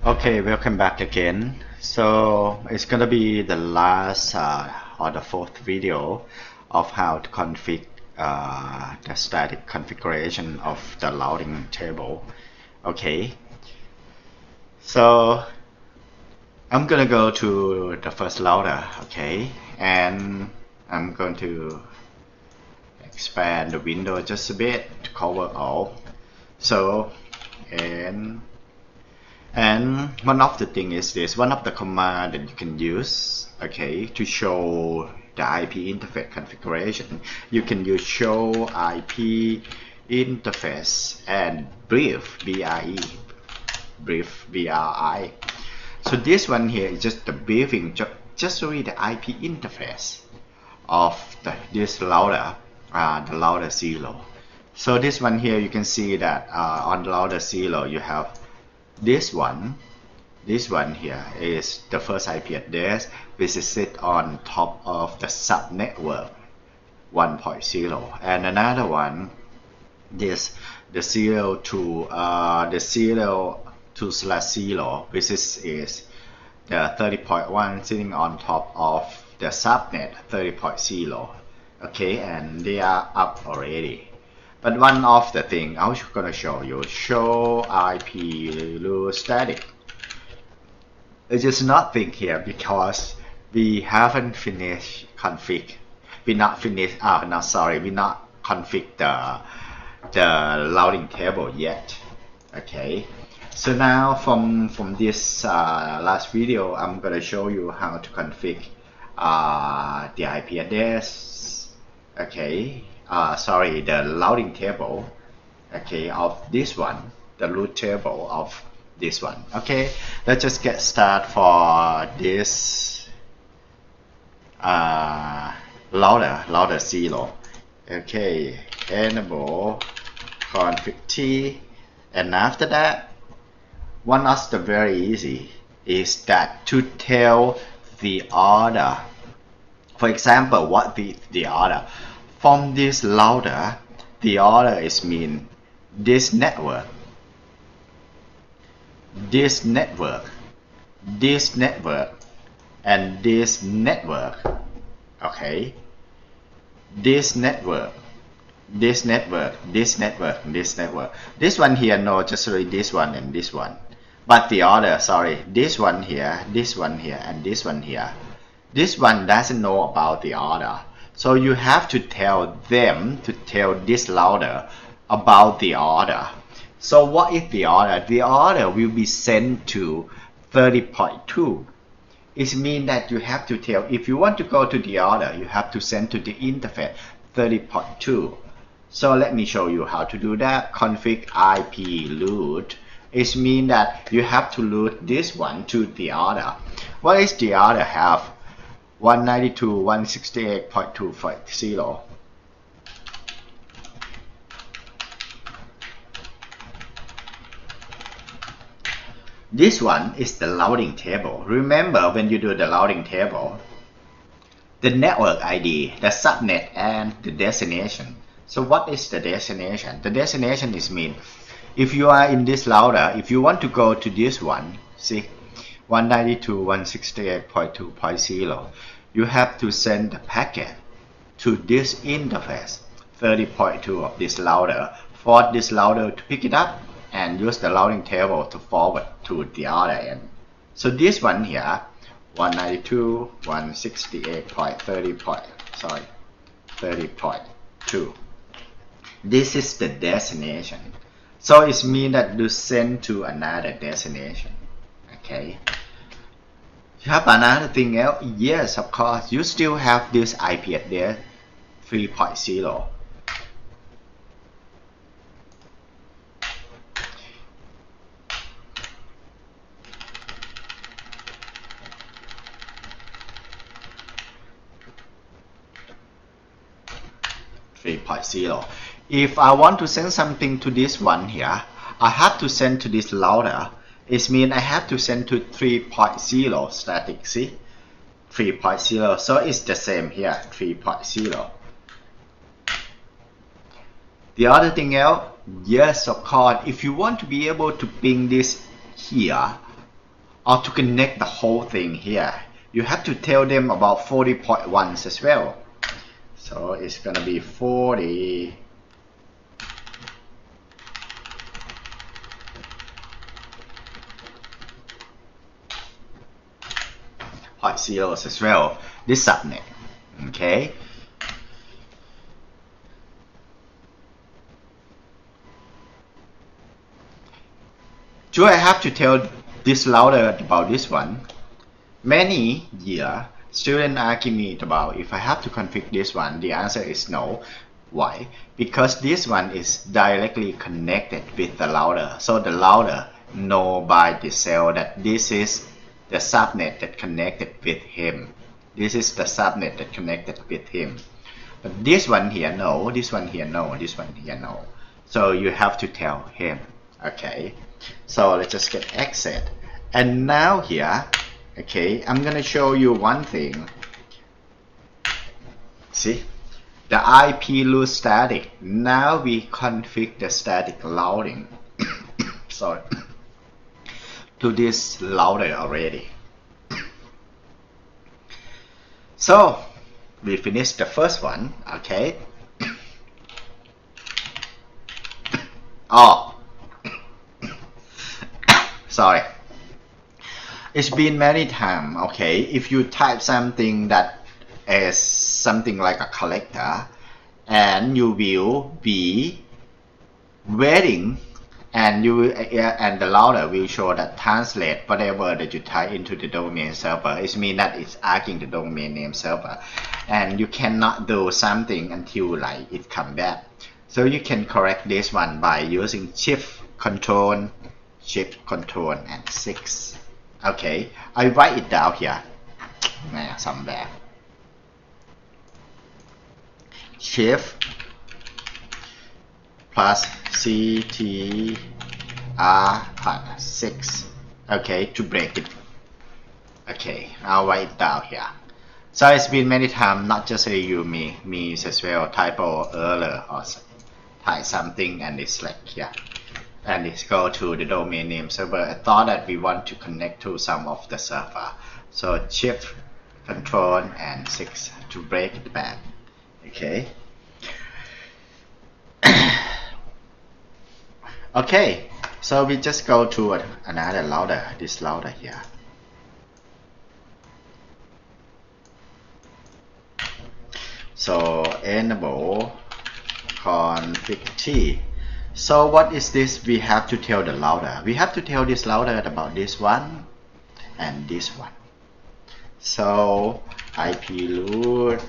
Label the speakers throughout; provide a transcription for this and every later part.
Speaker 1: Okay, welcome back again. So it's gonna be the last or the fourth video of how to configure the static configuration of the routing table. Okay, so I'm gonna go to the first router. Okay, and I'm going to expand the window just a bit to cover all. So and one of the thing is this, one of the command that you can use, okay, to show the IP interface configuration. You can use show IP interface and brief, BRE, brief, BRI. So this one here is just the briefing, just to read the IP interface of this router, the router 0. So this one here, you can see that on the router 0 you have this one here is the first IP address, which is sit on top of the subnetwork 1.0, and another one is the 0 to the 0 to /0, which is the 30.1 sitting on top of the subnet 30.0. okay, and they are up already. But one of the thing I'm gonna show you, show IP root static. It is nothing here because we haven't finished config. We not finished. No, sorry, we not config the routing table yet. Okay. So now from this last video, I'm gonna show you how to config the IP address. Okay. Sorry, the routing table, okay, of this one, the root table of this one. Okay, let's just get started for this router 0. Okay, enable config T, and after that, one of the very easy is that to tell the order. For example, what the order from this router, the order is mean this network, this network, this network, and this network. Okay, this network, this network, this network, this network. This one here, no, just read this one and this one. But the order, sorry, this one here, this one here, and this one here. This one doesn't know about the order. So you have to tell them to tell this router about the order. So what is the order? The order will be sent to 30.2. It means that you have to tell, if you want to go to the order, you have to send to the interface 30.2. So let me show you how to do that. Config IP root. It means that you have to route this one to the order. What is the order have? 192.168.2.0. This one is the routing table. Remember, when you do the routing table, the network ID, the subnet, and the destination. So what is the destination? The destination is mean if you are in this router, if you want to go to this one, see, 192.168.2.0, you have to send the packet to this interface 30.2 of this router for this router to pick it up and use the routing table to forward to the other end. So this one here, 192.168.30.2. This is the destination. So it means that you send to another destination. Okay. You have another thing else? Yes, of course. You still have this IP address 3.0. If I want to send something to this one here, I have to send to this router. It means I have to send to 3.0 static, see? 3.0, so it's the same here, 3.0. The other thing else, yes, of course, if you want to be able to ping this here, or to connect the whole thing here, you have to tell them about 40.1 as well. So it's gonna be 40 .0 as well, this subnet. Okay. Do I have to tell this router about this one? Many years, students ask me about if I have to configure this one. The answer is no. Why? Because this one is directly connected with the router. So the router know by itself that this is the subnet that connected with him. This is the subnet that connected with him. But this one here no, this one here no, this one here no. So you have to tell him. Okay. So let's just get exit. And now here, okay, I'm gonna show you one thing. See, the IP route static. Now we configure the static routing. Sorry. To this router already. So we finished the first one. Okay. Oh. Sorry. It's been many times, okay, if you type something that is something like a collector, and you will be waiting, and the router will show that translate whatever that you type into the domain server. It means that it's asking the domain name server, and you cannot do something until like it come back. So you can correct this one by using Shift Control and 6. Okay, I write it down here somewhere. Shift plus CTR plus 6. Okay, to break it. Okay, I'll write it down here. So it's been many times, not just you, me as well, typo error or type something and it's like here. And it's go to the domain name server. I thought that we want to connect to some of the server. So Shift, Control, and 6 to break it back. Okay. Okay. So we just go to another router. This router here. So enable config T. So what is this? We have to tell the router. We have to tell this router about this one and this one. So IP route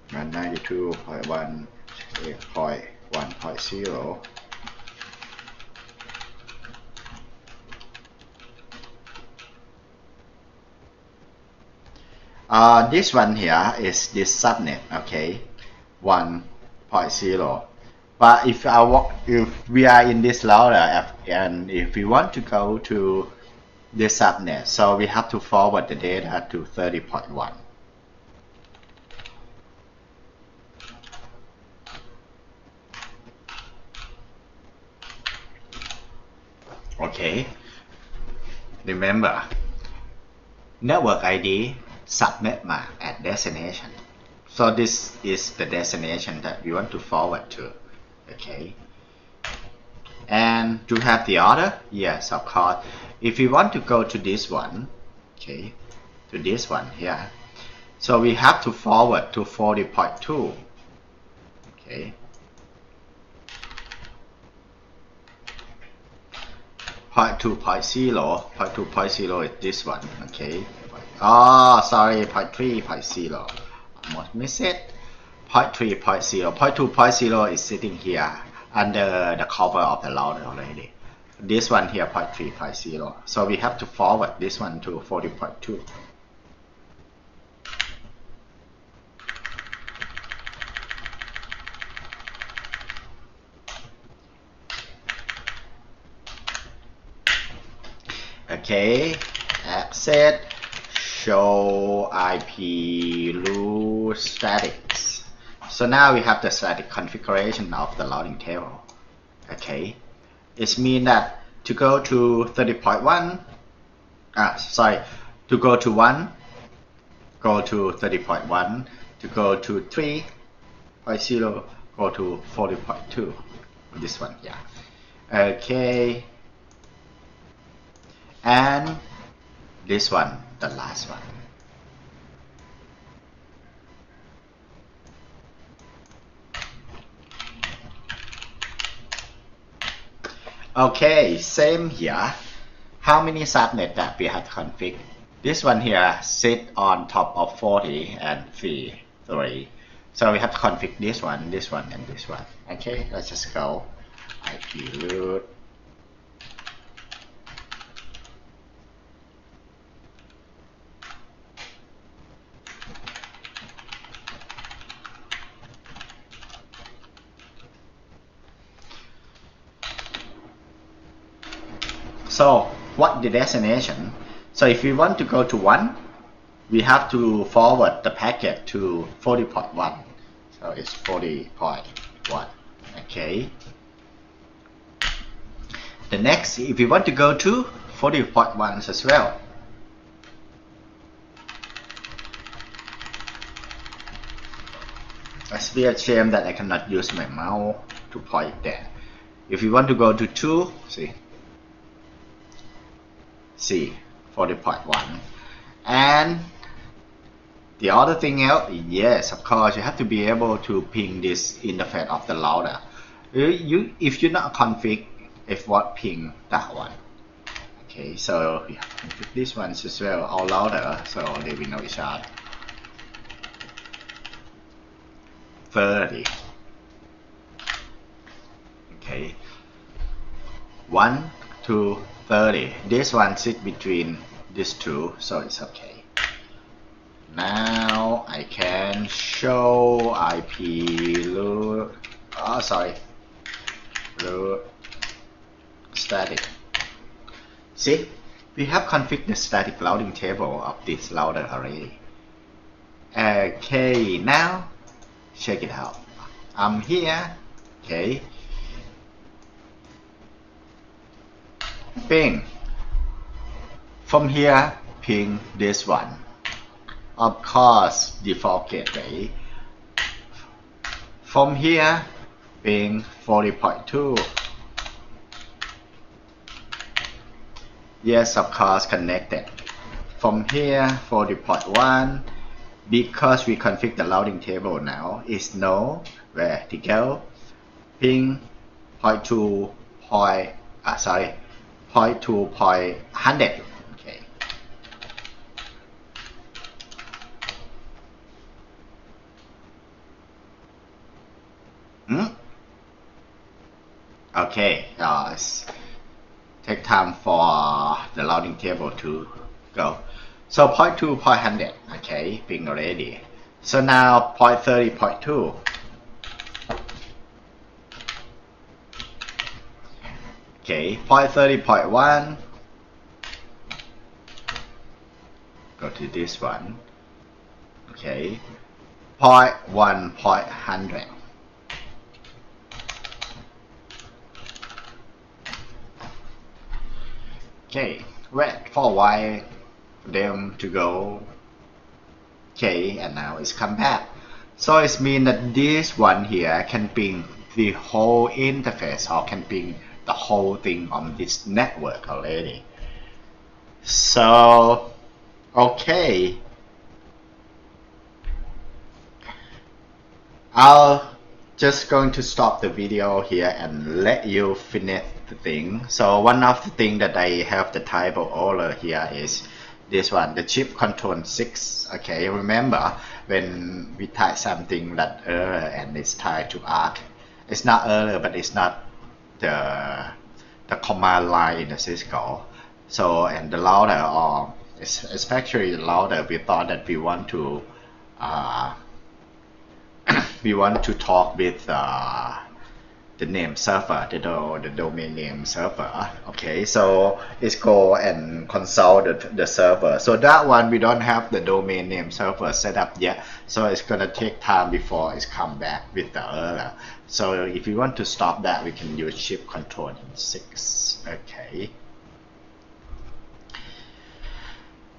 Speaker 1: 192.1.1.0. This one here is this subnet, okay, 1.0. But if we are in this router and if we want to go to this subnet, so we have to forward the data to 30.1. Okay. Remember, network ID subnet map at destination. So this is the destination that we want to forward to. Okay, and to have the order, yes, of course. If we want to go to this one, okay, to this one here, so we have to forward to 40.2. Okay, point 2.0 is this one. Okay, oh sorry, 0.3.0, almost missed it. 0.3.0, 0.2.0 is sitting here under the cover of the router already. This one here 0.3.0. So we have to forward this one to 40.2. Okay, access, show IP route statics. So now we have the static configuration of the routing table. Okay, it means that to go to 30.1, sorry, to go to 1, go to 30.1, to go to 3.0, go to 40.2. This one, yeah. Okay, and this one, the last one. Okay, same here. How many subnet that we have to config? This one here sit on top of 40 and 3. So we have to config this one, and this one. Okay, let's just go IP root. So what the destination? So if we want to go to 1, we have to forward the packet to 40.1. So it's 40.1. Okay. The next, if we want to go to 40.1 as well, it's a shame that I cannot use my mouse to point there. If you want to go to 2, see 40.1. And the other thing else, yes, of course, you have to be able to ping this interface of the router. If you not config, if what ping that one. Okay, so we have to config this one as well, all router, so they will know each other. 30. Okay, 1 to 30. This one sits between these two, so it's okay. Now I can show IP root. Root static. See, we have configured the static routing table of this router already. Okay, now check it out. I'm here. Okay. Ping. From here, ping this one. Of course, default gateway. From here, ping 40.2. Yes, of course, connected. From here, 40.1. Because we config the routing table now, is no vertical. Ping 0.2 0.100. Okay. Okay. Take time for the routing table to go. So 0.2, 0.100. Okay, being ready. So now 0.30, 0.2. Okay, 0.30, 0.1. Go to this one. Okay, 0.1, 0.100. Okay, wait for a while for them to go. Okay, and now it's come back. So it means that this one here can ping the whole interface, or can ping the whole thing on this network already. So okay, I'll just going to stop the video here and let you finish the thing. So one of the things that I have the type of error here is this one, the chip control 6. Okay, remember when we type something that error and it's tied to ARC, it's not error, but it's not the command line in the Cisco. So, and the router, or especially the router, we thought that we want to talk with the name server, the domain name server. Okay, so let's go and consult the server. So that one, we don't have the domain name server set up yet, so it's gonna take time before it's come back with the error. So if you want to stop that, we can use chip control 6. Okay.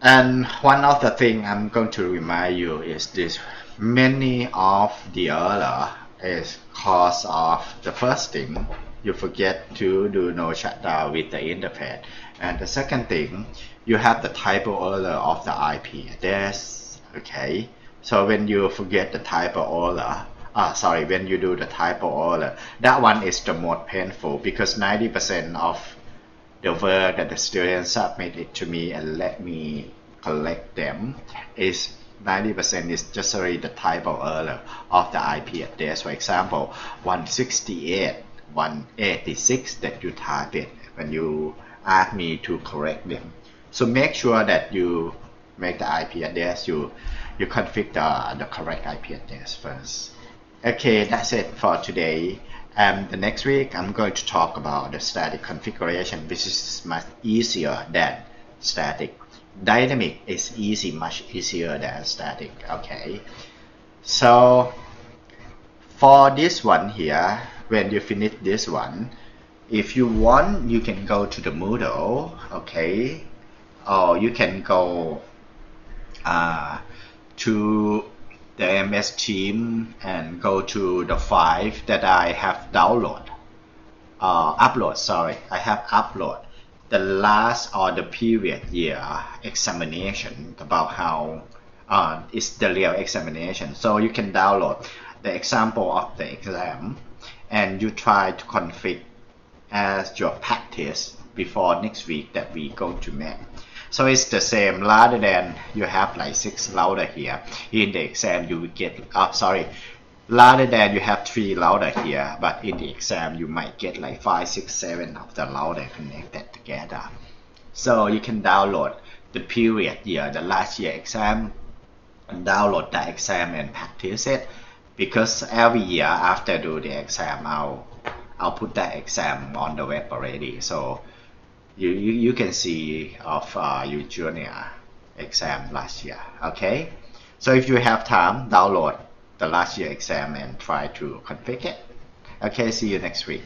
Speaker 1: And one of the thing I'm going to remind you is this: many of the error is cause of the first thing, you forget to do no shutdown with the interface, and the second thing, you have the typo error of the IP address. Okay, so when you forget the typo error, when you do the typo error, that one is the most painful, because 90% of the work that the students submitted to me and let me collect them is 90% is just really the typo error of the IP address. For example, 168, 186 that you type it when you ask me to correct them. So make sure that you make the IP address, you configure the correct IP address first. Okay, that's it for today. The next week I'm going to talk about the static configuration, which is much easier than static. Dynamic is much easier than static. Okay, so for this one here, when you finish this one, if you want, you can go to the Moodle, okay, or you can go to the MS Team and go to the file that I have upload. I have upload the last or the period year examination about how is the real examination. So you can download the example of the exam and you try to configure as your practice before next week that we go to make. So it's the same, rather than you have like 6 louder here in the exam you will get rather than you have 3 louder here, but in the exam you might get like 5, 6, 7 of the louder connected together. So you can download the period year, the last year exam, and download the exam and practice it, because every year after do the exam I'll put that exam on the web already, so you can see of your junior exam last year. Okay, so if you have time, download the last year exam and try to configure it. Okay, see you next week.